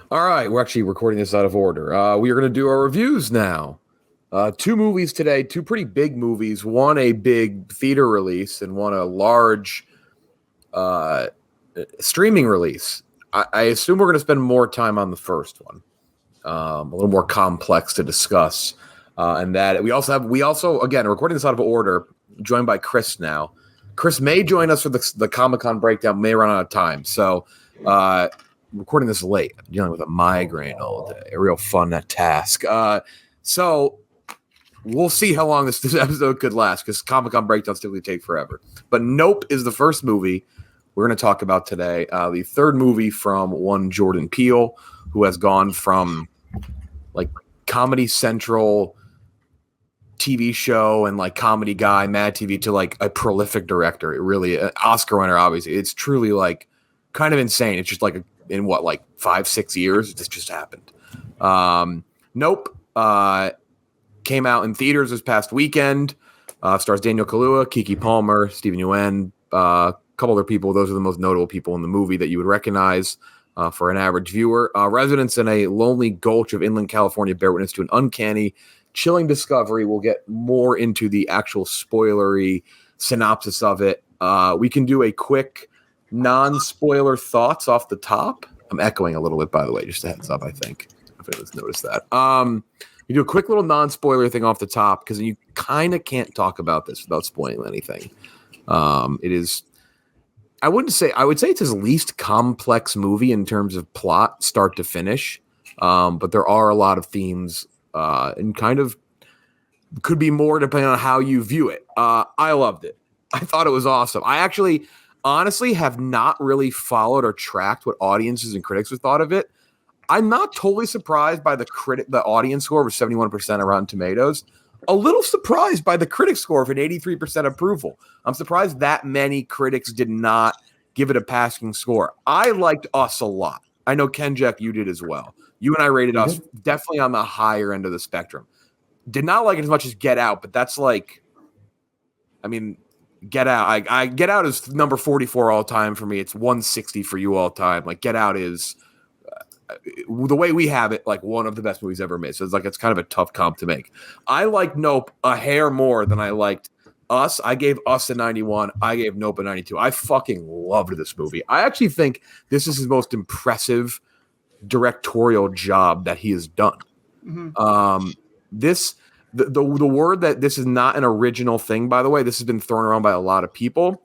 All right, we're actually recording this out of order. We are going to do our reviews now. Two movies today, two pretty big movies. One a big theater release, and one a large uh, streaming release. I assume we're going to spend more time on the first one, a little more complex to discuss. And that we also again recording this out of order. Joined by Chris now. Chris may join us for the Comic-Con breakdown. May run out of time, so. Recording this late. I'm dealing with a migraine all day. A real fun task. So we'll see how long this episode could last because Comic-Con breakdowns typically take forever. But Nope is the first movie we're going to talk about today. The third movie from one Jordan Peele, who has gone from like Comedy Central TV show and like comedy guy, Mad TV, to like a prolific director. It really, an Oscar winner, obviously. It's truly like kind of insane. It's just like in what, like 5-6 years, this just happened. Nope. Came out in theaters this past weekend. Stars Daniel Kaluuya, Keke Palmer, Stephen Yeun, a couple other people. Those are the most notable people in the movie that you would recognize for an average viewer. Residents in a lonely gulch of inland California bear witness to an uncanny, chilling discovery. We'll get more into the actual spoilery synopsis of it. We can do a quick non-spoiler thoughts off the top. I'm echoing a little bit, by the way, just a heads up, I think. If anyone's noticed that. We do a quick little non-spoiler thing off the top because you kind of can't talk about this without spoiling anything. It is, I would say it's his least complex movie in terms of plot, start to finish. But there are a lot of themes and kind of could be more depending on how you view it. I loved it. I thought it was awesome. I actually honestly have not really followed or tracked what audiences and critics have thought of it. I'm not totally surprised by the audience score of 71% on Rotten Tomatoes. A little surprised by the critic score of an 83% approval. I'm surprised that many critics did not give it a passing score. I liked Us a lot. I know, Kenjack, you did as well. You and I rated Us definitely on the higher end of the spectrum. Did not like it as much as Get Out, but that's like, I mean, Get Out. I Get Out is number 44 all time for me. It's 160 for you all time. Like Get Out is the way we have it, like one of the best movies ever made. So it's kind of a tough comp to make. I like Nope a hair more than I liked Us. I gave Us a 91. I gave Nope a 92. I fucking loved this movie. I actually think this is his most impressive directorial job that he has done. Mm-hmm. The word that this is not an original thing, by the way, this has been thrown around by a lot of people.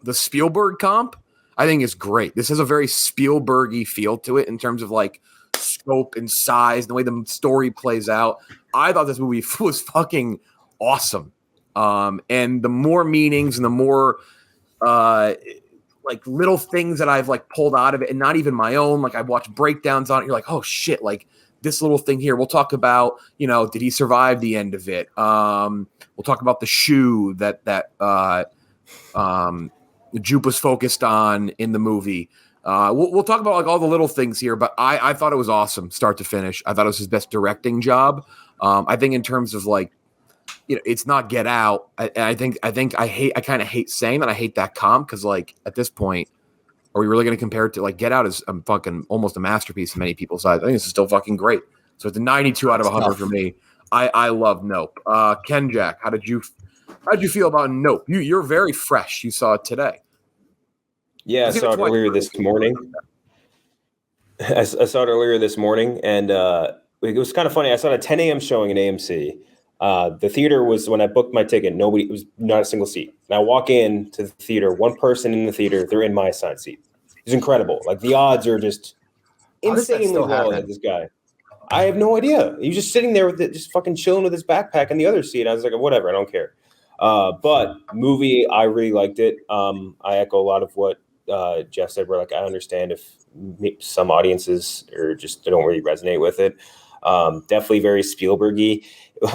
The Spielberg comp, I think, is great. This has a very Spielberg-y feel to it in terms of like scope and size, the way the story plays out. I thought this movie was fucking awesome. And the more meanings and the more like little things that I've like pulled out of it, and not even my own, like I've watched breakdowns on it. You're like, oh shit, like this little thing here. We'll talk about, did he survive the end of it? We'll talk about the shoe that Jupe was focused on in the movie. We'll talk about like all the little things here, but I thought it was awesome, start to finish. I thought it was his best directing job. I think in terms of like, it's not Get Out. I kind of hate saying that. I hate that comp because like at this point, are we really going to compare it to like Get Out is fucking almost a masterpiece in many people's eyes. I think this is still fucking great. So it's a 92 out of 100 for me. I love Nope. Kenjack, how did you feel about Nope? You're very fresh. You saw it today. Yeah, I saw it earlier this morning. I saw it earlier this morning, and it was kind of funny. I saw a 10 a.m. showing in AMC. The theater was, when I booked my ticket, it was not a single seat. And I walk in to the theater, one person in the theater, they're in my assigned seat. It's incredible. Like the odds are just insanely low at this guy. I have no idea. He was just sitting there with it, just fucking chilling with his backpack in the other seat. I was like, whatever, I don't care. But movie, I really liked it. I echo a lot of what Jeff said, where like I understand if some audiences or just don't really resonate with it. Definitely very Spielberg-y.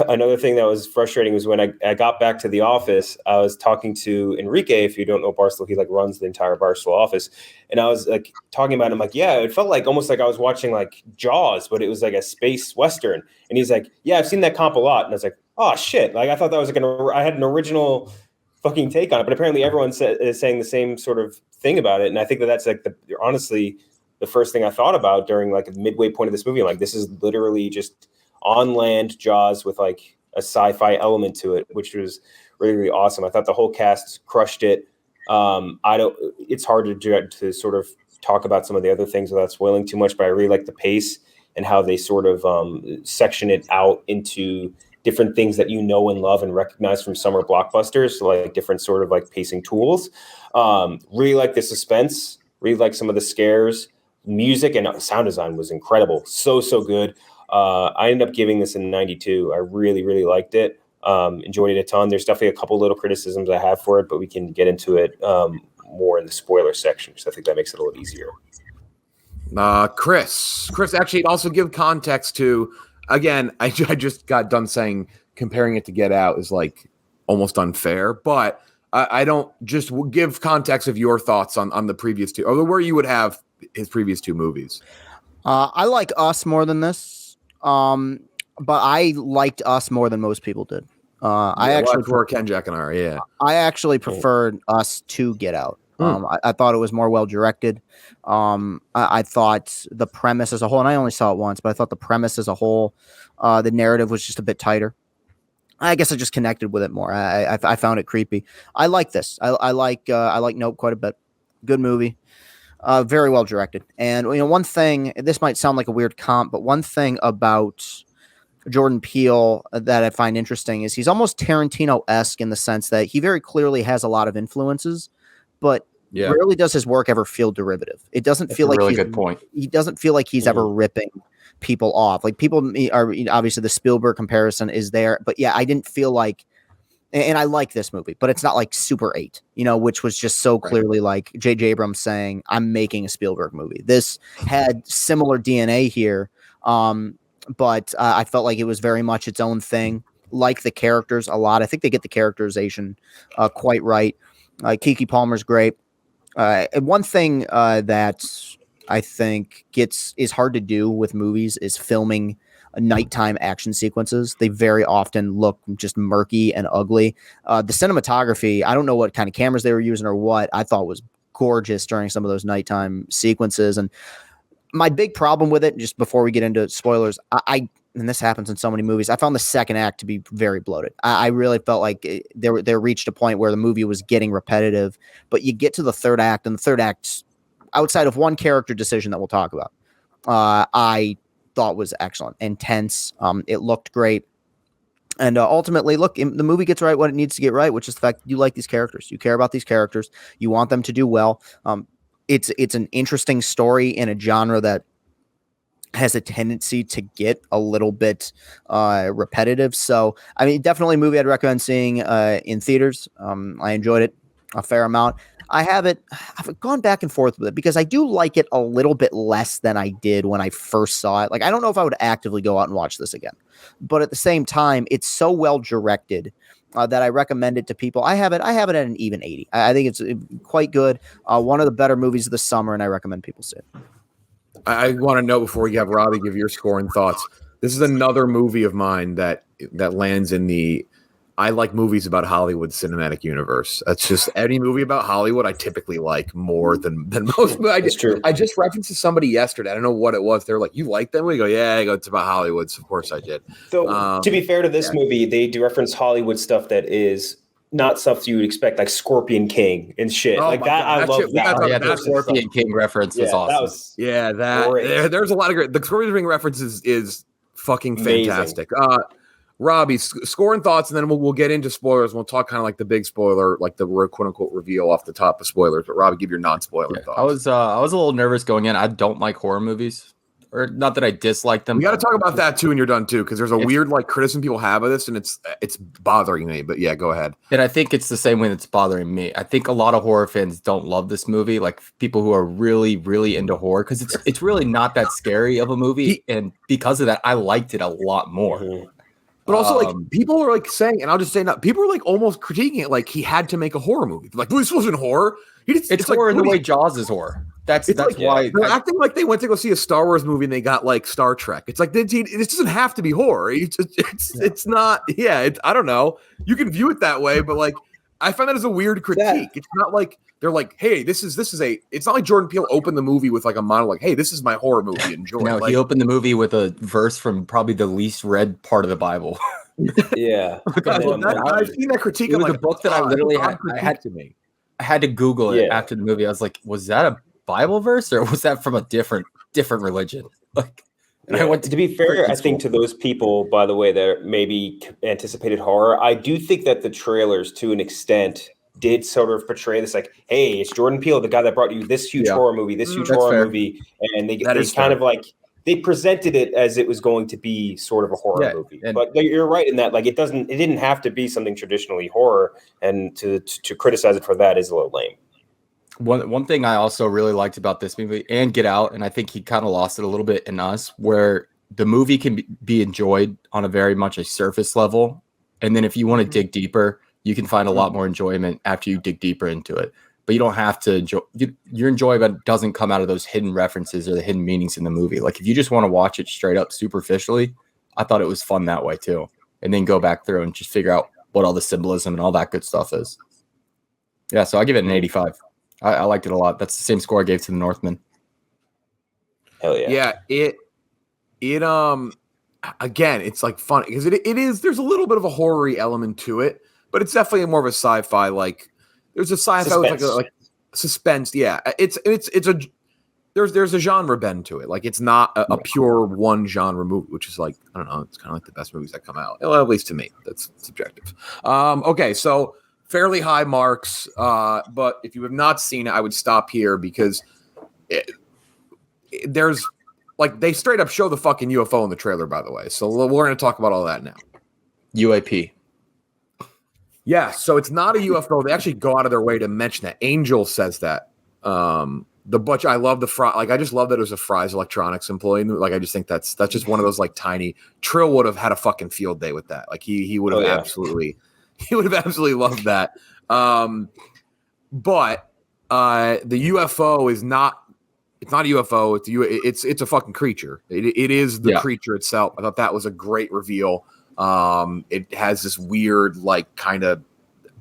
Another thing that was frustrating was when I got back to the office, I was talking to Enrique. If you don't know Barstool, he like runs the entire Barstool office. And I was like talking about him, like, yeah, it felt like almost like I was watching like Jaws, but it was like a space Western. And he's like, yeah, I've seen that comp a lot. And I was like, oh shit. Like I thought that was like I had an original fucking take on it, but apparently everyone is saying the same sort of thing about it. And I think that's like honestly the first thing I thought about during like the midway point of this movie. I'm like, this is literally just on land Jaws with like a sci-fi element to it, which was really, really awesome. I thought the whole cast crushed it. It's hard to sort of talk about some of the other things without spoiling too much, but I really like the pace and how they sort of section it out into different things that you know and love and recognize from summer blockbusters, so like different sort of like pacing tools. Really like the suspense, really like some of the scares. Music and sound design was incredible. So good. I ended up giving this a 92. I really, really liked it. Enjoyed it a ton. There's definitely a couple little criticisms I have for it, but we can get into it more in the spoiler section, because I think that makes it a little easier. Chris, actually also give context to, again, I just got done saying comparing it to Get Out is like almost unfair, but I don't just give context of your thoughts on the previous two, or where you would have his previous two movies. I like Us more than this, but I liked Us more than most people did. I actually prefer Ken, Jack, and I are, yeah. I actually preferred Us to Get Out. I thought it was more well directed. I thought the premise as a whole, and I only saw it once, but I thought the premise as a whole, the narrative was just a bit tighter. I guess I just connected with it more. I found it creepy. I like this. I like Nope quite a bit. Good movie. Very well directed. And one thing, this might sound like a weird comp, but one thing about Jordan Peele that I find interesting is he's almost Tarantino-esque in the sense that he very clearly has a lot of influences, but rarely does his work ever feel derivative. It doesn't feel like good point. He doesn't feel like he's ever ripping people off. Like people are obviously the Spielberg comparison is there, but yeah, I didn't feel like, and I like this movie, but it's not like Super 8, which was just so clearly like J.J. Abrams saying, I'm making a Spielberg movie. This had similar DNA here, but I felt like it was very much its own thing. Like the characters a lot. I think they get the characterization quite right. Keke Palmer's great. And one thing that I think is hard to do with movies is filming nighttime action sequences. They very often look just murky and ugly. The cinematography, I don't know what kind of cameras they were using or what, I thought was gorgeous during some of those nighttime sequences. And my big problem with it, just before we get into spoilers, and this happens in so many movies, I found the second act to be very bloated. I really felt like there reached a point where the movie was getting repetitive, but you get to the third act, and the third act, outside of one character decision that we'll talk about, I thought was excellent, intense. It looked great. And ultimately, look, the movie gets right what it needs to get right, which is the fact you like these characters. You care about these characters. You want them to do well. It's an interesting story in a genre that has a tendency to get a little bit repetitive. So, I mean, definitely a movie I'd recommend seeing in theaters. I enjoyed it a fair amount. I've gone back and forth with it because I do like it a little bit less than I did when I first saw it. Like, I don't know if I would actively go out and watch this again, but at the same time, it's so well directed that I recommend it to people. I have it at an even 80. I think it's quite good. One of the better movies of the summer, and I recommend people see it. I want to know before you have Robbie give your score and thoughts. This is another movie of mine that lands in the I like movies about Hollywood cinematic universe. That's just any movie about Hollywood I typically like more than most. I just referenced to somebody yesterday. I don't know what it was. They're like, "You like that?" We go, "Yeah." I go, "It's about Hollywood." So of course I did. So to be fair to this movie, they do reference Hollywood stuff that is not stuff you would expect, like Scorpion King and shit like that. God, I love that. The Scorpion King reference was awesome. There's a lot of great. The Scorpion King reference is fucking fantastic. Amazing. Robbie, score and thoughts, and then we'll get into spoilers. We'll talk kind of like the big spoiler, like the quote unquote reveal off the top of spoilers. But Robbie, give your non-spoiler thoughts. I was a little nervous going in. I don't like horror movies, or not that I dislike them. We got to talk about that too when you're done too, because there's a weird like criticism people have of this, and it's bothering me. But yeah, go ahead. And I think it's the same way that's bothering me. I think a lot of horror fans don't love this movie, like people who are really, really into horror, because it's really not that scary of a movie, and because of that, I liked it a lot more. Mm-hmm. But also, like, people are like saying, and I'll just say now, people are like almost critiquing it like he had to make a horror movie. Like, this wasn't horror. It's horror in the way Jaws is horror. That's like, why they're acting like they went to go see a Star Wars movie and they got like Star Trek. It's like this doesn't have to be horror. It's not. Yeah, I don't know. You can view it that way, but like I find that as a weird critique. It's not like they're like, hey, this is a. It's not like Jordan Peele opened the movie with like a monologue. Hey, this is my horror movie. Enjoy. No, like, he opened the movie with a verse from probably the least read part of the Bible. Yeah, I've seen that critique. It was a book that I literally had to me. I had to Google it after the movie. I was like, was that a Bible verse or was that from a different religion? Like, I went to be fair, I think to those people, by the way, that maybe anticipated horror, I do think that the trailers, to an extent, did sort of portray this like, hey, it's Jordan Peele, the guy that brought you this huge horror movie, movie, and they kind of like they presented it as it was going to be sort of a horror movie. But you're right in that, like, it didn't have to be something traditionally horror, and to criticize it for that is a little lame. One thing I also really liked about this movie and Get Out, and I think he kind of lost it a little bit in Us, where the movie can be enjoyed on a very much a surface level, and then if you want to dig deeper, you can find a lot more enjoyment after you dig deeper into it. But you don't have to enjoy. Your enjoyment doesn't come out of those hidden references or the hidden meanings in the movie. Like if you just want to watch it straight up superficially, I thought it was fun that way too, and then go back through and just figure out what all the symbolism and all that good stuff is. Yeah, so I give it an 85. I liked it a lot. That's the same score I gave to The Northman. Hell yeah. Yeah, it again, it's like fun because it is, there's a little bit of a horror-y element to it, but it's definitely more of a sci-fi, like there's a sci-fi with like suspense. Yeah. It's a there's a genre bend to it. Like it's not a pure one genre movie, which is like, I don't know, it's kind of like the best movies that come out. Well, at least to me. That's subjective. Okay, so fairly high marks, but if you have not seen it, I would stop here because there's like they straight up show the fucking UFO in the trailer, by the way. So we're going to talk about all that now. UAP. Yeah, so it's not a UFO. They actually go out of their way to mention that. Angel says that. The Butch, I love the Fry. Like I just love that it was a Fry's Electronics employee. Like I just think that's just one of those like tiny. Trill would have had a fucking field day with that. Like he would have absolutely. He would have absolutely loved that. But the UFO is not. It's not a UFO. It's a fucking creature. It is the creature itself. I thought that was a great reveal. It has this weird like kind of.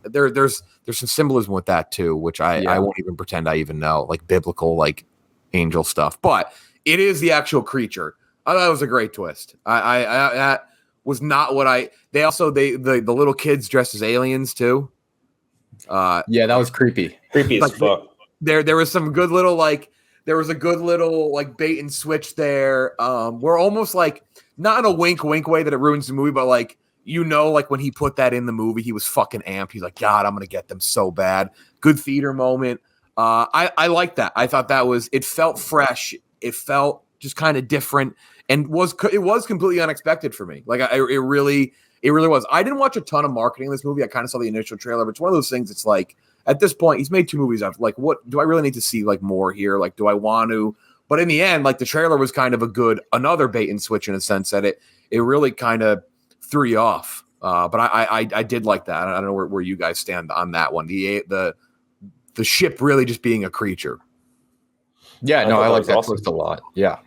There's some symbolism with that too, which I won't even pretend I even know, like biblical like angel stuff. But it is the actual creature. I thought it was a great twist. I that was not what I. They also the little kids dressed as aliens too. Yeah, that was creepy. Creepy as fuck. There was some good little like. There was a good little like bait and switch there. We're almost like not in a wink way that it ruins the movie, but like. You know, like when he put that in the movie, he was fucking amped. He's like, God, I'm going to get them so bad. Good theater moment. I like that. I thought that it felt fresh. It felt just kind of different and it was completely unexpected for me. Like it really was. I didn't watch a ton of marketing in this movie. I kind of saw the initial trailer, but it's one of those things. It's like at this point, he's made 2 movies. I've like, what do I really need to see like more here? Like, do I want to? But in the end, like the trailer was kind of another bait and switch in a sense that it really kind of threw you off, but I did like that. I don't know where you guys stand on that one. The ship really just being a creature. Yeah, no, I like that twist a lot. Yeah,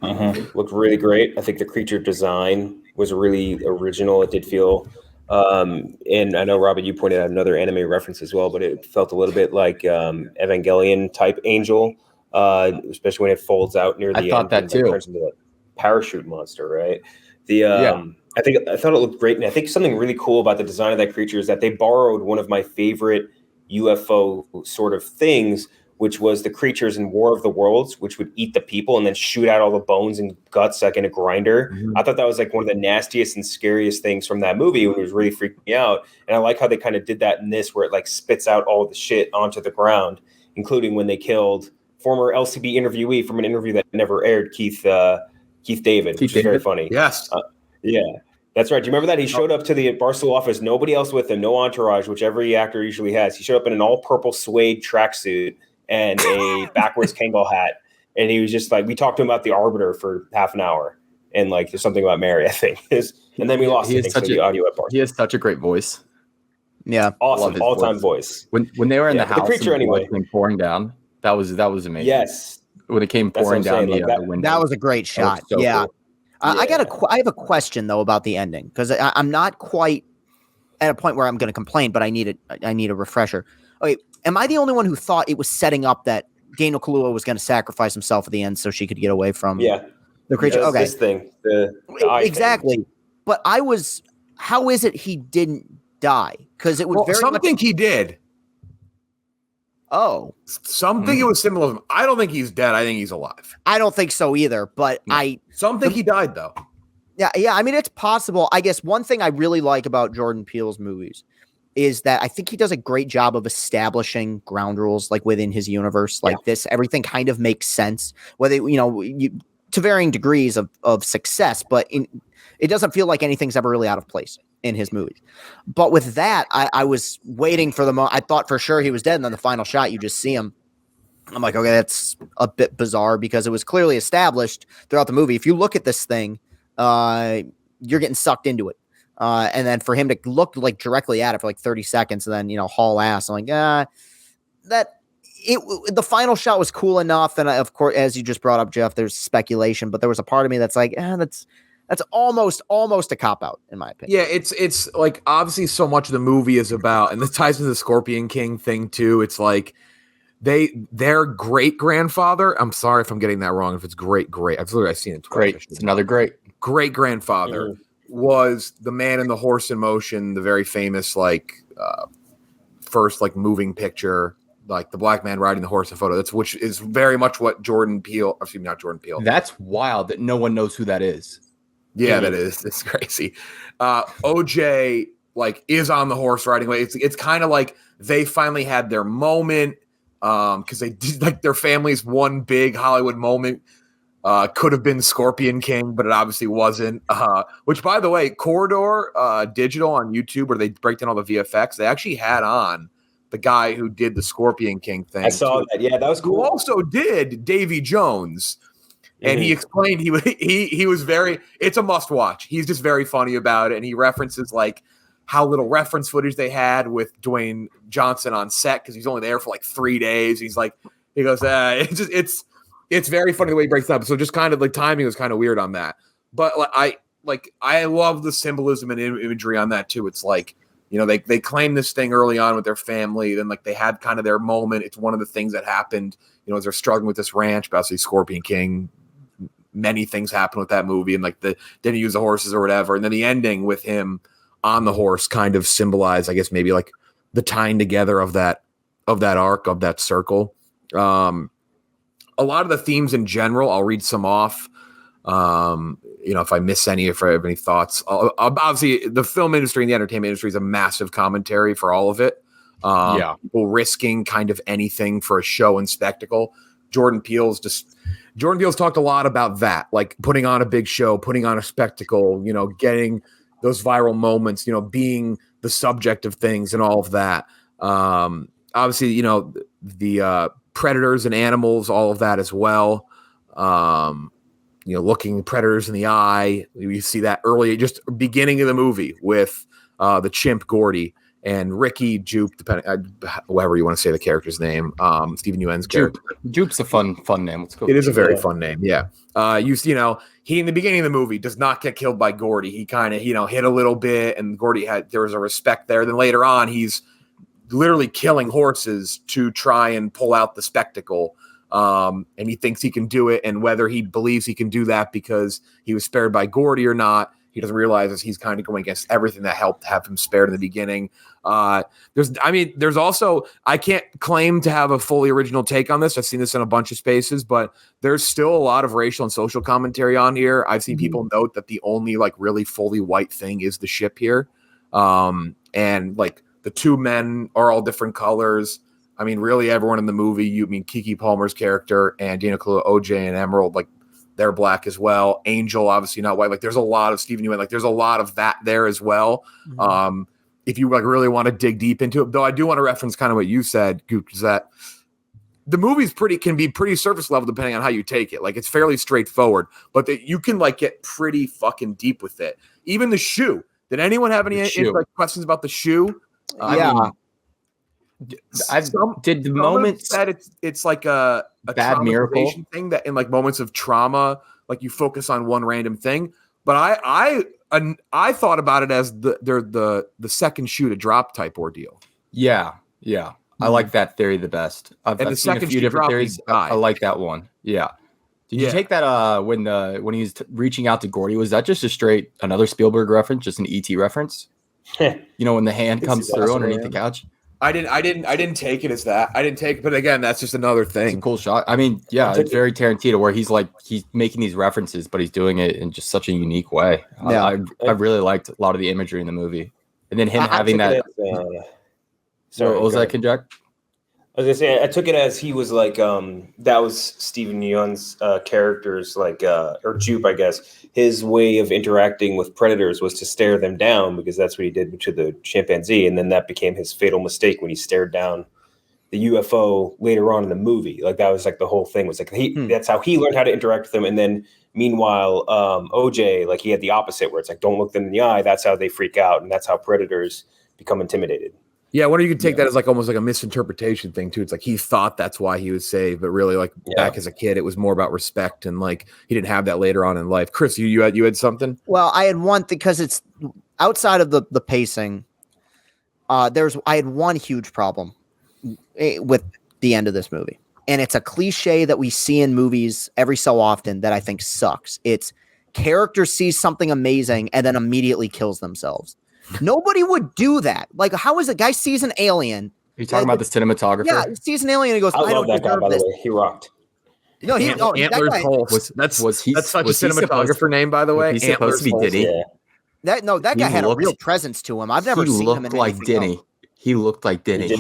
looked really great. I think the creature design was really original. It did feel, and I know Robin, you pointed out another anime reference as well, but it felt a little bit like Evangelion type angel, especially when it folds out near the end. I thought that too. Turns into a parachute monster, right? I thought it looked great, and I think something really cool about the design of that creature is that they borrowed one of my favorite UFO sort of things, which was the creatures in War of the Worlds, which would eat the people and then shoot out all the bones and guts like in a grinder. Mm-hmm. I thought that was like one of the nastiest and scariest things from that movie. It was really freaking me out, and I like how they kind of did that in this, where it like spits out all the shit onto the ground, including when they killed former LCB interviewee from an interview that never aired, Keith David, which is very funny. Yes. Yeah, that's right. Do you remember that? He showed up to the Barstool office, nobody else with him, no entourage, which every actor usually has. He showed up in an all-purple suede tracksuit and a backwards Kangol hat. And he was just like, we talked to him about The Arbiter for half an hour. And like, there's something about Mary, I think. And then we lost the audio at Barstool. He has such a great voice. Yeah. Awesome. All-time voice. When they were in the house, the creature anyway, came pouring down. That was amazing. Yes. When it came pouring down the window. That was a great shot. Yeah. Cool. I have a question though about the ending because I'm not quite at a point where I'm going to complain, but I need a refresher. Okay, am I the only one who thought it was setting up that Daniel Kaluuya was going to sacrifice himself at the end so she could get away from the creature? Okay, this thing, the eye exactly. thing. But how is it he didn't die? Because it was some think he did. Oh, some think it was symbolism. I don't think he's dead. I think he's alive. I don't think so either. But some think he died though. Yeah. I mean, it's possible. I guess one thing I really like about Jordan Peele's movies is that I think he does a great job of establishing ground rules like within his universe. Like this, everything kind of makes sense. Whether to varying degrees of success, but it doesn't feel like anything's ever really out of place in his movies. But with that, I was waiting for the moment. I thought for sure he was dead, and then the final shot, you just see him. I'm like, okay, that's a bit bizarre because it was clearly established throughout the movie. If you look at this thing, you're getting sucked into it. And then for him to look like directly at it for like 30 seconds and then, haul ass. I'm like, the final shot was cool enough. And of course, as you just brought up, Jeff, there's speculation, but there was a part of me that's like, that's almost a cop out in my opinion. Yeah. It's like, obviously so much of the movie is about, and this ties into the Scorpion King thing too. It's like their great grandfather. I'm sorry if I'm getting that wrong. If it's great. I've seen it twice. Great. It's another great grandfather was the Man and the Horse in Motion, the very famous first moving picture, like the black man riding the horse in photo. Which is very much what Jordan Peele. Excuse me, not Jordan Peele. That's wild that no one knows who that is. Yeah, that is. It's crazy. OJ is on the horse riding away. It's kind of like they finally had their moment because they did their family's one big Hollywood moment. Could have been Scorpion King, but it obviously wasn't. Which, by the way, Corridor Digital on YouTube, where they break down all the VFX, they actually had on the guy who did the Scorpion King thing. I saw that. Yeah, that was cool. Who also did Davy Jones, and he explained he was very. It's a must watch. He's just very funny about it, and he references how little reference footage they had with Dwayne Johnson on set because he's only there for 3 days. He goes, It's very funny the way he breaks it up. So just kind of timing was kind of weird on that. But I love the symbolism and imagery on that too. It's they claim this thing early on with their family. Then they had kind of their moment. It's one of the things that happened, as they're struggling with this ranch, basically Scorpion King. Many things happen with that movie and didn't use the horses or whatever. And then the ending with him on the horse kind of symbolized, I guess, maybe the tying together of that arc, of that circle. A lot of the themes in general, I'll read some off. If I miss any, if I have any thoughts, obviously the film industry and the entertainment industry is a massive commentary for all of it. People risking kind of anything for a show and spectacle. Jordan Peele's talked a lot about that, putting on a big show, putting on a spectacle, getting those viral moments, being the subject of things and all of that. Obviously, the predators and animals, all of that as well. Looking predators in the eye. You see that early, just beginning of the movie with the chimp Gordy and Ricky Jupe, depending however you want to say the character's name. Stephen Yeun's character. Jupe's a fun name. Let's go. It is a very fun name. Yeah. He in the beginning of the movie does not get killed by Gordy. He kind of hit a little bit, and Gordy there was a respect there. Then later on, he's literally killing horses to try and pull out the spectacle. And he thinks he can do it. And whether he believes he can do that because he was spared by Gordy or not, he doesn't realize as he's kind of going against everything that helped have him spared in the beginning. There's also, I can't claim to have a fully original take on this. I've seen this in a bunch of spaces, but there's still a lot of racial and social commentary on here. I've seen people note that the only really fully white thing is the ship here. And the two men are all different colors. I mean, really everyone in the movie, Keke Palmer's character and Daniel Kaluuya, OJ and Emerald, they're black as well. Angel, obviously not white. There's a lot of Stephen Yeun. There's a lot of that there as well. Mm-hmm. If you really want to dig deep into it, though, I do want to reference kind of what you said, Goop, is that the movie's can be pretty surface level depending on how you take it. It's fairly straightforward, but you can get pretty fucking deep with it. Even the shoe. Did anyone have any questions about the shoe? Did the moments that it's a bad miracle thing that in moments of trauma, you focus on one random thing. But I I thought about it as the second shoe to drop type ordeal. Yeah. I like that theory the best. I've seen a few different theories. I like that one. Yeah. Did you take that when he was reaching out to Gordy? Was that just another Spielberg reference, just an ET reference? When the hand comes through underneath the couch. I didn't take it as that. I didn't take it, but again, that's just another thing. It's a cool shot. I mean, yeah, it's very Tarantino where he's making these references, but he's doing it in just such a unique way. Yeah. I really liked a lot of the imagery in the movie, and then him having that. Sorry, what was that, Kinjack? I was gonna say I took it as he was like that was Steven Yeun's character's or Jupe, I guess. His way of interacting with predators was to stare them down because that's what he did to the chimpanzee, and then that became his fatal mistake when he stared down the UFO later on in the movie. Like that was like the whole thing was like that's how he learned how to interact with them. And then meanwhile, OJ, like he had the opposite where it's like don't look them in the eye. That's how they freak out, and that's how predators become intimidated. Yeah, wonder you could take that as like almost like a misinterpretation thing too. It's like he thought that's why he was saved, but really like back as a kid, it was more about respect, and like he didn't have that later on in life. Chris, you had something? Well, I had one because it's outside of the pacing. I had one huge problem with the end of this movie, and it's a cliche that we see in movies every so often that I think sucks. It's character sees something amazing and then immediately kills themselves. Nobody would do that. Like, how is a guy sees an alien? Are you talking about the cinematographer? Yeah, he sees an alien and he goes, I don't that guy, deserve by this. the way. He rocked. No, Antlers Holst. That's such a cinematographer name, by the way. He's supposed to be Denny. Yeah. That guy had a real presence to him. I've never seen him in like Denny. He looked like Denny.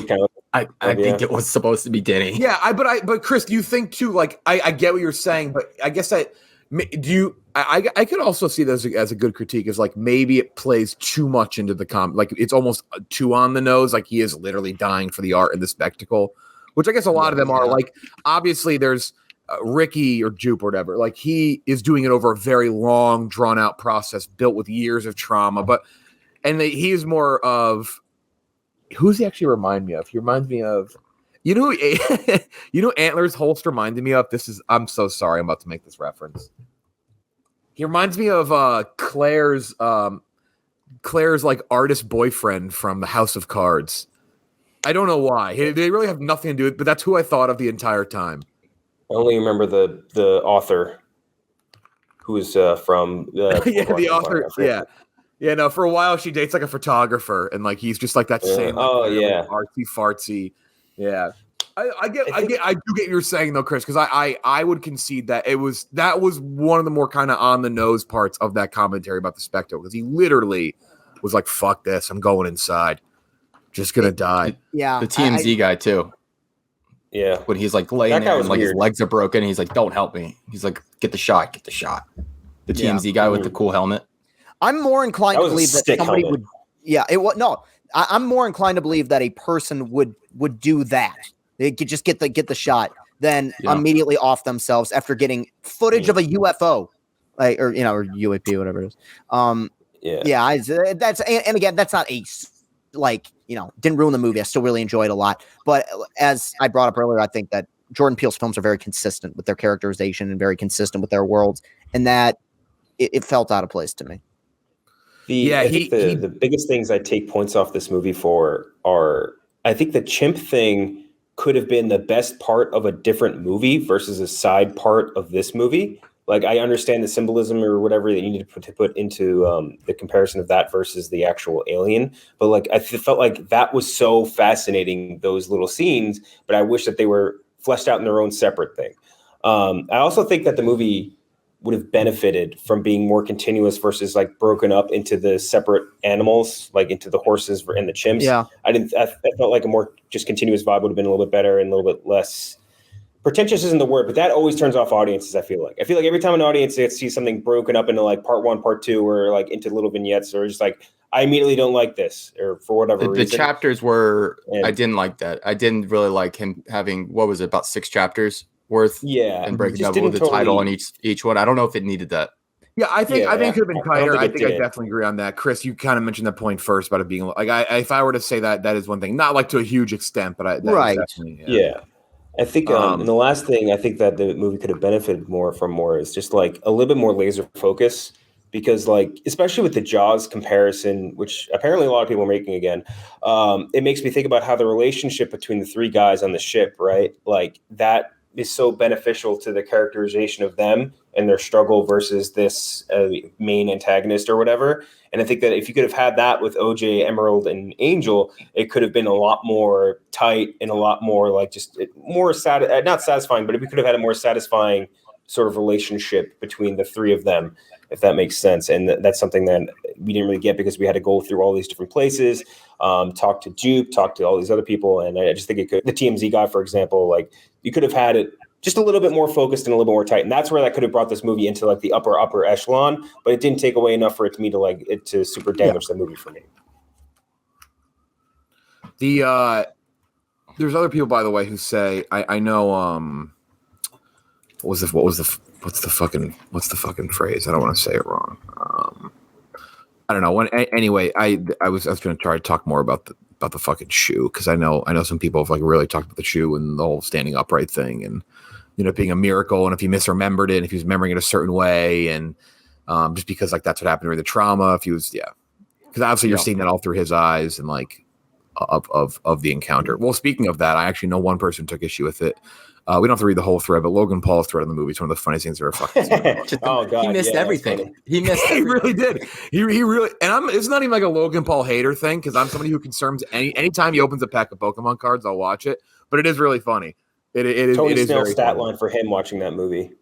I think it was supposed to be Denny. Yeah, but Chris, do you think too? Like, I get what you're saying, but I guess I could also see this as a good critique. Is like maybe it plays too much into the like it's almost too on the nose. Like he is literally dying for the art and the spectacle, which I guess a lot of them are. Like obviously there's Ricky or Jupe or whatever. Like he is doing it over a very long, drawn out process built with years of trauma. He is more of who's he actually remind me of? He reminds me of Antlers Holst reminded me of. I'm so sorry I'm about to make this reference. He reminds me of Claire's like artist boyfriend from the House of Cards. I don't know why. They really have nothing to do with it, but that's who I thought of the entire time. I only remember the author who was from the author. Yeah, no, for a while she dates like a photographer, and like he's just like that same artsy fartsy. Yeah. I do get what you're saying though, Chris, because I would concede that that was one of the more kind of on the nose parts of that commentary about the spectacle, because he literally was like, "Fuck this, I'm going inside, just gonna die." Yeah, the TMZ guy too. Yeah, when he's like laying there and like his legs are broken, and he's like, "Don't help me." He's like, "Get the shot, get the shot." The TMZ guy with the cool helmet. I'm more inclined to believe that somebody would. Yeah, I'm more inclined to believe that a person would do that. They could just get the shot, then immediately off themselves after getting footage of a UFO, or UAP, whatever it is. That's and again, that's not didn't ruin the movie. I still really enjoyed it a lot. But as I brought up earlier, I think that Jordan Peele's films are very consistent with their characterization and very consistent with their worlds, and that it felt out of place to me. The biggest things I take points off this movie for are, I think the chimp thing could have been the best part of a different movie versus a side part of this movie. Like, I understand the symbolism or whatever that you need to put into the comparison of that versus the actual alien. But like, I felt like that was so fascinating, those little scenes, but I wish that they were fleshed out in their own separate thing. I also think that the movie would have benefited from being more continuous versus like broken up into the separate animals, like into the horses and the chimps. Yeah. I felt like a more just continuous vibe would have been a little bit better and a little bit less pretentious isn't the word, but that always turns off audiences. I feel like every time an audience sees something broken up into like part 1, part 2, or like into little vignettes, or just like, I immediately don't like this, or for whatever reason. The chapters were, I didn't like that. I didn't really like him having, what was it, about 6 chapters worth? Yeah. And breaking up with the title on each one. I don't know if it needed that. Yeah, I think it could have been tighter. I definitely agree on that. Chris, you kind of mentioned that point first about it being like, if I were to say that is one thing, not like to a huge extent, but definitely. Yeah. I think, and the last thing I think that the movie could have benefited more is just like a little bit more laser focus because, like, especially with the Jaws comparison, which apparently a lot of people are making again, it makes me think about how the relationship between the three guys on the ship, right? Like, that is so beneficial to the characterization of them and their struggle versus this main antagonist or whatever. And I think that if you could have had that with OJ, Emerald, and Angel, it could have been a lot more tight and a lot more like just more not satisfying, but we could have had a more satisfying sort of relationship between the three of them, if that makes sense. And that's something that we didn't really get because we had to go through all these different places, talk to Jupe, talk to all these other people. And I just think it could, the TMZ guy, for example, like you could have had it just a little bit more focused and a little bit more tight. And that's where that could have brought this movie into like the upper echelon, but it didn't take away enough for it to me to like it to super damage the movie for me. There's other people, by the way, who say, I know, what's the fucking phrase? I don't want to say it wrong. I don't know. Anyway, I was going to try to talk more about the fucking shoe, because I know some people have like really talked about the shoe and the whole standing upright thing, and being a miracle, and if he misremembered it, and if he was remembering it a certain way, and just because like that's what happened during the trauma, if he was because obviously you're seeing that all through his eyes and like of the encounter. Well, speaking of that, I actually know one person took issue with it. We don't have to read the whole thread, but Logan Paul's thread in the movie is one of the funniest things ever fucking seen. Oh god, he missed everything. He missed. He really did. He really, and it's not even like a Logan Paul hater thing, because I'm somebody who concerns anytime he opens a pack of Pokemon cards, I'll watch it. But it is really funny. It is. Tony it is Snell's very stat funny. line for him watching that movie.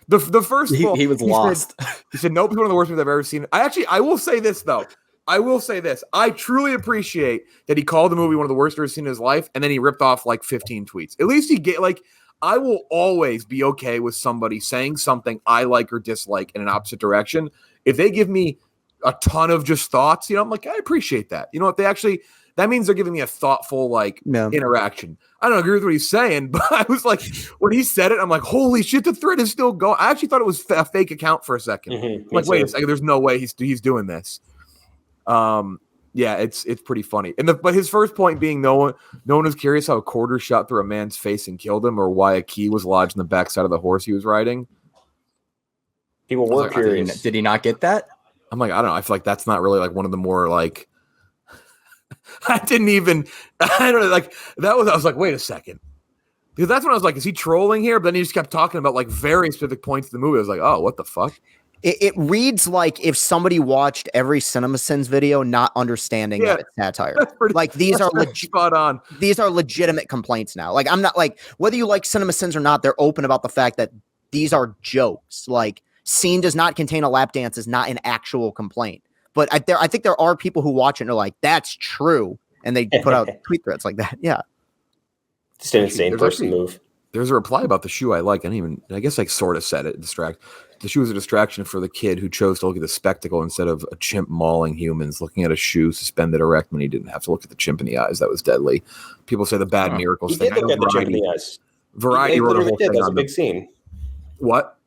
The first he was lost. He said, "Nope, it's one of the worst movies I've ever seen." I will say this though. I truly appreciate that he called the movie one of the worst he's ever seen in his life, and then he ripped off like 15 tweets. At least he get like. I will always be okay with somebody saying something I like or dislike in an opposite direction. If they give me a ton of just thoughts, I'm like, I appreciate that. If they actually, that means they're giving me a thoughtful interaction. I don't agree with what he's saying, but I was like, when he said it, I'm like, holy shit, the thread is still going. I actually thought it was a fake account for a second. Mm-hmm. Like, wait a second, there's no way he's doing this. Yeah, it's pretty funny. But his first point being no one was curious how a quarter shot through a man's face and killed him, or why a key was lodged in the backside of the horse he was riding. People were curious. Did he not get that? I'm like, I don't know. I feel like that's not really like one of the more like I don't know, like that was I was like, wait a second. Because that's when I was like, is he trolling here? But then he just kept talking about like very specific points in the movie. I was like, oh, what the fuck? It reads like if somebody watched every CinemaSins video, not understanding that it's satire. Like these are spot on. These are legitimate complaints now. Like I'm not like whether you like CinemaSins or not, they're open about the fact that these are jokes. Like scene does not contain a lap dance is not an actual complaint. But I think there are people who watch it and are like, that's true, and they put out tweet threads like that. Yeah, just an insane person move. There's a reply about the shoe I like. I guess I sort of said it. The shoe was a distraction for the kid who chose to look at the spectacle instead of a chimp mauling humans, looking at a shoe suspended erect when he didn't have to look at the chimp in the eyes. That was deadly. People say the bad miracles thing. He did look at the chimp in the eyes. Variety wrote a whole thing that was on a big scene. What?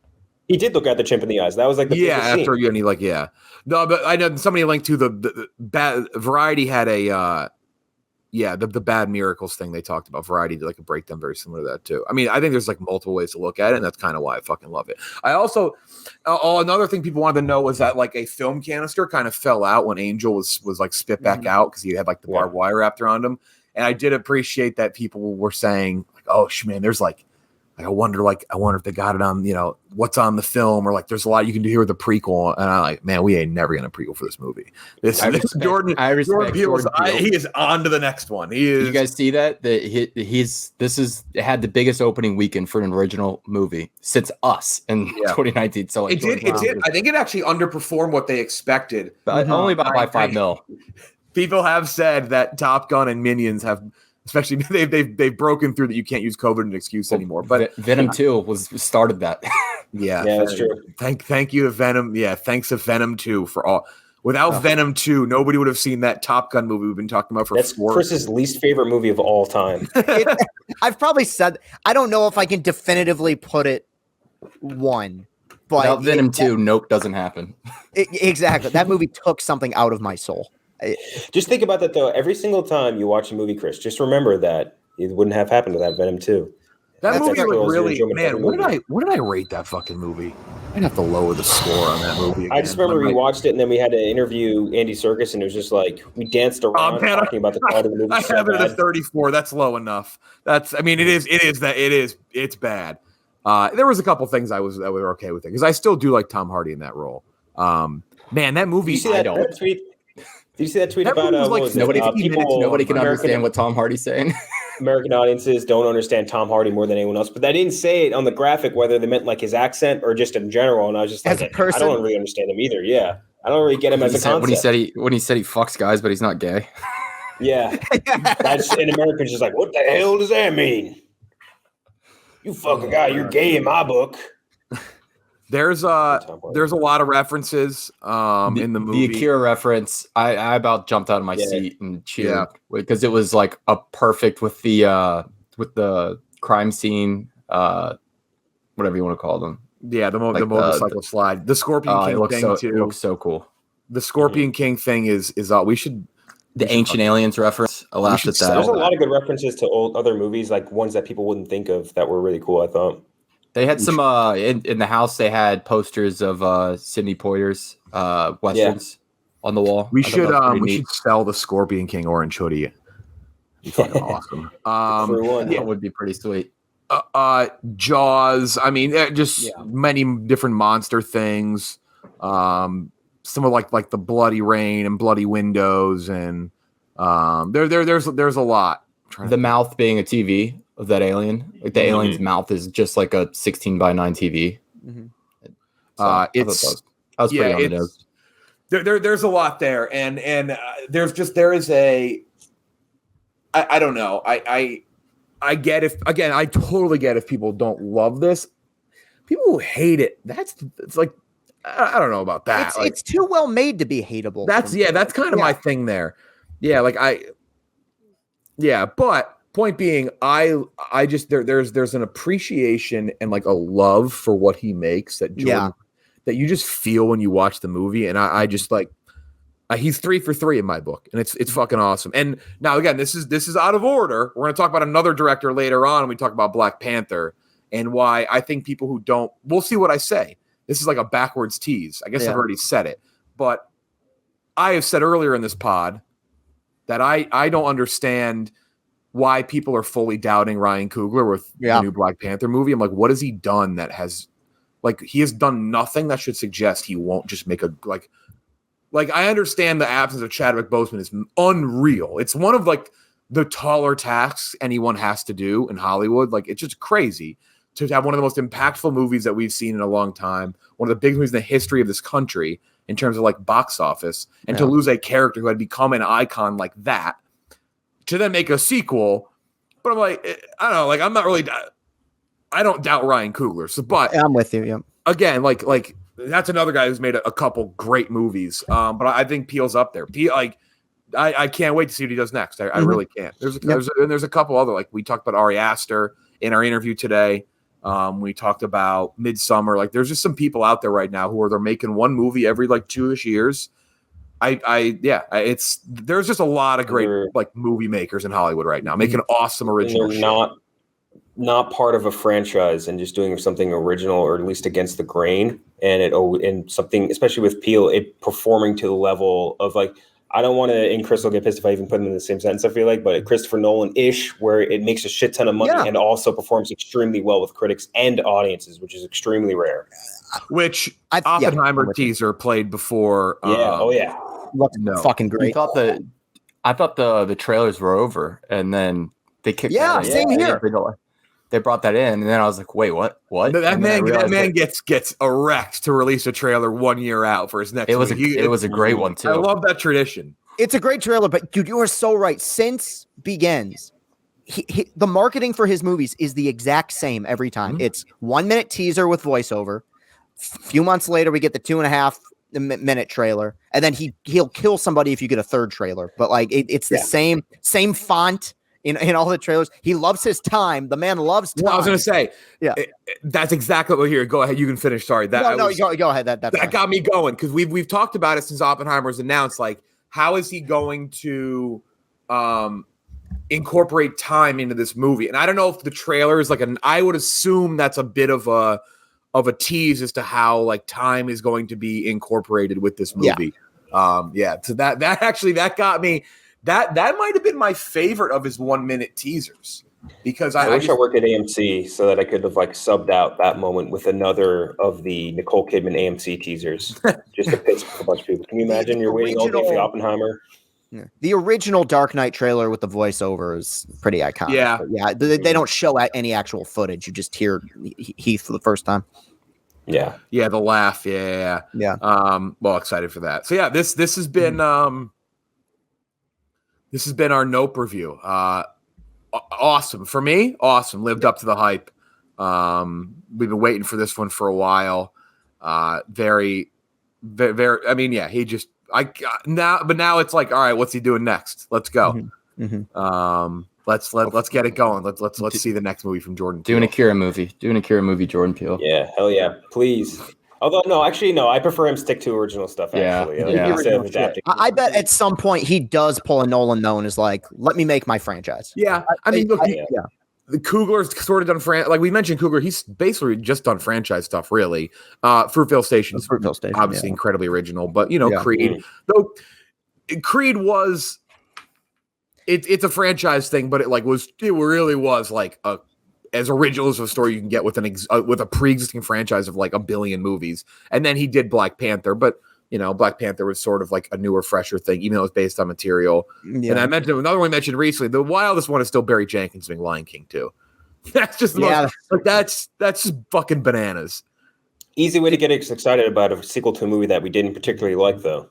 He did look at the chimp in the eyes. That was like the biggest scene. After you and he like No, but I know somebody linked to the bad. Variety had a the bad miracles thing they talked about. Variety did like a breakdown very similar to that too. I mean, I think there's like multiple ways to look at it, and that's kind of why I fucking love it. I also another thing people wanted to know was that like a film canister kind of fell out when Angel was like spit back out because he had like the barbed wire wrapped around him, and I did appreciate that people were saying like, oh man, there's like I wonder if they got it on, what's on the film, or like there's a lot you can do here with the prequel. And I'm like, man, we ain't never gonna prequel for this movie. Jordan Peele. He is on to the next one. He is. Did you guys see that? This had the biggest opening weekend for an original movie since Us in 2019. So like it did. I think it actually underperformed what they expected, but only by $5 million. People have said that Top Gun and Minions have. Especially they've broken through that you can't use COVID as an excuse anymore. But Venom 2 started that. yeah, that's true. Thank you to Venom. Yeah, thanks to Venom 2 for all. Without Venom 2, nobody would have seen that Top Gun movie we've been talking about for That's Chris's least favorite movie of all time. I've probably said I don't know if I can definitively put it one. But without Venom 2, Nope doesn't happen. Exactly. That movie took something out of my soul. Just think about that though. Every single time you watch a movie, Chris, just remember that it wouldn't have happened without Venom 2. That movie like really, man. What did I rate that fucking movie? I'd have to lower the score on that movie again. I just remember we watched it, and then we had to interview Andy Serkis, and it was just like we danced around talking about the quality of the movie. I have it at a 34. That's low enough. It's bad. There was a couple things that were okay with it because I still do like Tom Hardy in that role. Man, that movie. Did you see that tweet? Did you see that tweet that about like nobody can understand what Tom Hardy's saying? American audiences don't understand Tom Hardy more than anyone else, but they didn't say it on the graphic whether they meant like his accent or just in general. And I was just like, I don't really understand him either. Yeah, I don't really get him as a concept. When he said he fucks guys, but he's not gay. Yeah, that's in Americans just like, what the hell does that mean? You fuck a guy, you're gay in my book. There's a lot of references in the movie. The Akira reference, I about jumped out of my seat and cheered because it was like a perfect with the crime scene, whatever you want to call them. Yeah, the motorcycle slide, the Scorpion King thing too. It looks so cool. The Scorpion King thing is we should. The Ancient Aliens reference. I laughed at that. There's a lot of good references to other movies, like ones that people wouldn't think of that were really cool. I thought. They had some in the house. They had posters of Sidney Poitier's westerns on the wall. We should sell the Scorpion King orange hoodie. Be fucking awesome. That would be pretty sweet. Jaws. I mean, many different monster things. Some of like the Bloody Rain and Bloody Windows, and there's a lot. The mouth being a TV of that alien, like the alien's mouth is just like a 16:9 TV. Mm-hmm. So I was pretty on the nose. There's a lot there, and there is a. I don't know. I get I totally get if people don't love this. People who hate it, it's like I don't know about that. It's too well made to be hateable. That's kind of my thing there. Yeah, but. Point being, I just there's an appreciation and like a love for what he makes that you just feel when you watch the movie, and I just like he's 3 for 3 in my book, and it's fucking awesome. And now again, this is out of order. We're gonna talk about another director later on, and we talk about Black Panther and why I think people who don't. We'll see what I say. This is like a backwards tease. I guess I've already said it, but I have said earlier in this pod that I don't understand why people are fully doubting Ryan Coogler with the new Black Panther movie. I'm like, what has he done that has, like, he has done nothing that should suggest he won't just make a, like I understand the absence of Chadwick Boseman is unreal. It's one of like the taller tasks anyone has to do in Hollywood. Like, it's just crazy to have one of the most impactful movies that we've seen in a long time, one of the biggest movies in the history of this country in terms of like box office, and to lose a character who had become an icon like that, to then make a sequel. But I'm like, I don't know, like, I'm not really, I don't doubt Ryan Coogler. So, but I'm with you. Yeah. Again, like that's another guy who's made a couple great movies. But I think Peele's up there. I can't wait to see what he does next. I really can't. There's a couple other, like we talked about Ari Aster in our interview today. We talked about Midsummer. Like, there's just some people out there right now who they're making one movie every like 2-ish years. There's just a lot of great like movie makers in Hollywood right now making awesome original shit. Not part of a franchise and just doing something original or at least against the grain, and something, especially with Peele, it performing to the level of like, I don't want to, and Chris will get pissed if I even put them in the same sentence, I feel like, but Christopher Nolan-ish, where it makes a shit ton of money and also performs extremely well with critics and audiences, which is extremely rare. Which Oppenheimer teaser played before. Fucking great. I thought the trailers were over, and then they kicked. Yeah, same here. They brought that in, and then I was like, "Wait, what? What?" That man gets erect to release a trailer 1 year out for his next. It was a great one too. I love that tradition. It's a great trailer, but dude, you are so right. Since Begins, the marketing for his movies is the exact same every time. Mm-hmm. It's 1 minute teaser with voiceover. A few months later, we get the 2.5 minute trailer, and then he'll kill somebody if you get a third trailer. But like it's the same font in all the trailers. He loves his time. The man loves time. Well, I was gonna say, that's exactly what. Here, go ahead. You can finish. Sorry, go ahead. That got me going because we've talked about it since Oppenheimer's announced. Like, how is he going to incorporate time into this movie. And I don't know if the trailer is I would assume that's a bit of a tease as to how like time is going to be incorporated with this movie. So that got me. That might have been my favorite of his 1 minute teasers, because I wish I worked at AMC so that I could have like subbed out that moment with another of the Nicole Kidman AMC teasers just to piss a bunch of people. Can you imagine you're waiting all day for the Oppenheimer? Yeah. The original Dark Knight trailer with the voiceover is pretty iconic. Yeah, they don't show any actual footage. You just hear Heath for the first time. Yeah, the laugh. Yeah. Well, excited for that. So yeah, this has been our Nope review. Awesome for me. Awesome, lived up to the hype. We've been waiting for this one for a while. Very, very, very. I mean, yeah, now it's like, all right, what's he doing next? Let's go. Let's get it going. Let's see the next movie from Jordan Peele. Doing a Kira movie, Jordan Peele. Yeah, hell yeah, please. Although no, I prefer him stick to original stuff. Actually, I bet at some point he does pull a Nolan known as like, let me make my franchise. Yeah, I mean, look, the Coogler's sort of done like we mentioned Coogler. He's basically just done franchise stuff, really. Fruitvale Station, obviously incredibly original, but Creed. Though Creed was, it's a franchise thing, but it really was like as original as a story you can get with with a pre-existing franchise of like a billion movies. And then he did Black Panther, but Black Panther was sort of like a newer, fresher thing, even though it was based on material. Yeah. And I mentioned another one I mentioned recently. The wildest one is still Barry Jenkins doing Lion King 2. That's just the most, like, that's just fucking bananas. Easy way to get excited about a sequel to a movie that we didn't particularly like, though.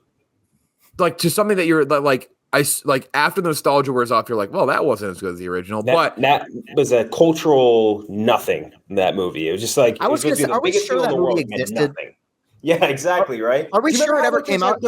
Like to something that you're like, after the nostalgia wears off, you're like, well, that wasn't as good as the original. But that was a cultural nothing in that movie. It was just like, I was going to say, are we sure that movie existed? Yeah, exactly, right? Are we sure it ever came out?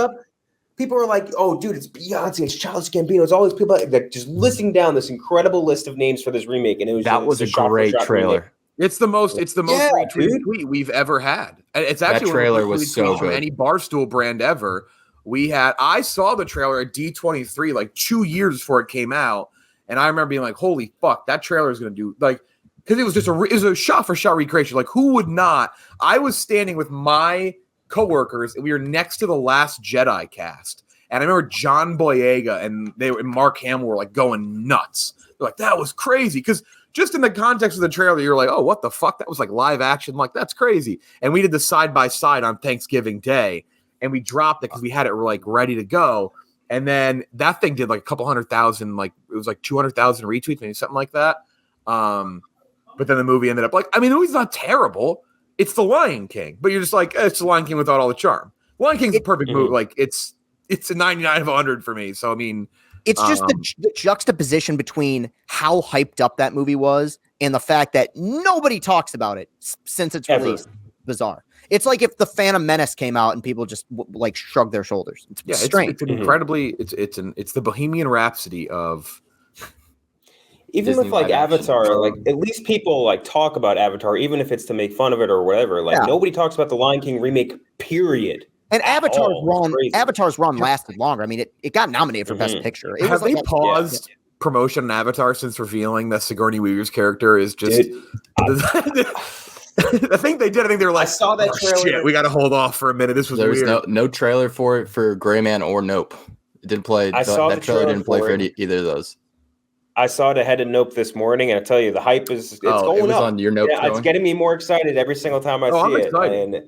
People are like, oh, dude, it's Beyonce, it's Childish Gambino, it's all these people that just listing down this incredible list of names for this remake, and it was a great trailer. Remake. It's the most retweeted tweet we've ever had. It's actually that trailer was so good. From any Barstool brand ever. I saw the trailer at D23 like 2 years before it came out, and I remember being like, holy fuck, that trailer is going to do like, because it was just it was a shot for shot recreation. Like, who would not? I was standing with my coworkers, and we were next to the Last Jedi cast, and I remember John Boyega and Mark Hamill were like going nuts. They're like, that was crazy, because just in the context of the trailer, you're like, oh, what the fuck? That was like live action. Like, that's crazy. And we did the side by side on Thanksgiving Day, and we dropped it because we had it like ready to go. And then that thing did like a couple 100,000, like it was like 200,000 retweets, maybe something like that. But then the movie ended up like, I mean, the movie's not terrible. It's The Lion King, but you're just like, it's The Lion King without all the charm. Lion King's a perfect movie. Like it's a 99 of 100 for me. So, I mean, it's just the juxtaposition between how hyped up that movie was and the fact that nobody talks about it since its release. Bizarre. It's like if the Phantom Menace came out and people just like shrug their shoulders. It's strange. It's an incredibly, it's the Bohemian Rhapsody of. Even Disney with like Avatar, like at least people like talk about Avatar, even if it's to make fun of it or whatever. Like nobody talks about the Lion King remake, period. And Avatar's run lasted longer. I mean, it got nominated for Best Picture. Have they paused promotion on Avatar since revealing that Sigourney Weaver's character is just? I think they did. I think they were like, I saw that trailer. Shit, we got to hold off for a minute. This was there was weird. no trailer for Gray Man or Nope. It didn't play. That trailer didn't play for either of those. I saw it ahead of Nope this morning, and I tell you, the hype is going up. On your Nope. Yeah, it's getting me more excited every single time I see it. And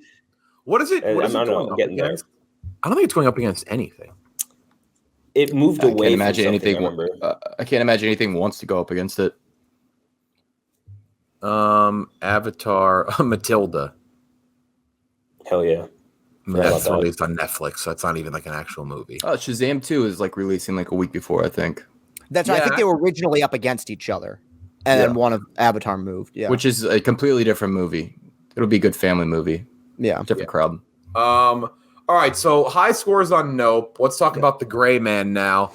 what is it? What is it going up against? I don't think it's going up against anything. It moved away. I can't imagine anything wants to go up against it. Avatar, Matilda. Hell yeah. That's released on Netflix, so it's not even like an actual movie. Oh, Shazam 2 is like releasing like a week before, I think. That's right. I think they were originally up against each other, and then one of Avatar moved. Yeah, which is a completely different movie. It'll be a good family movie. Yeah, different crowd. All right, so high scores on Nope. Let's talk about The Gray Man now.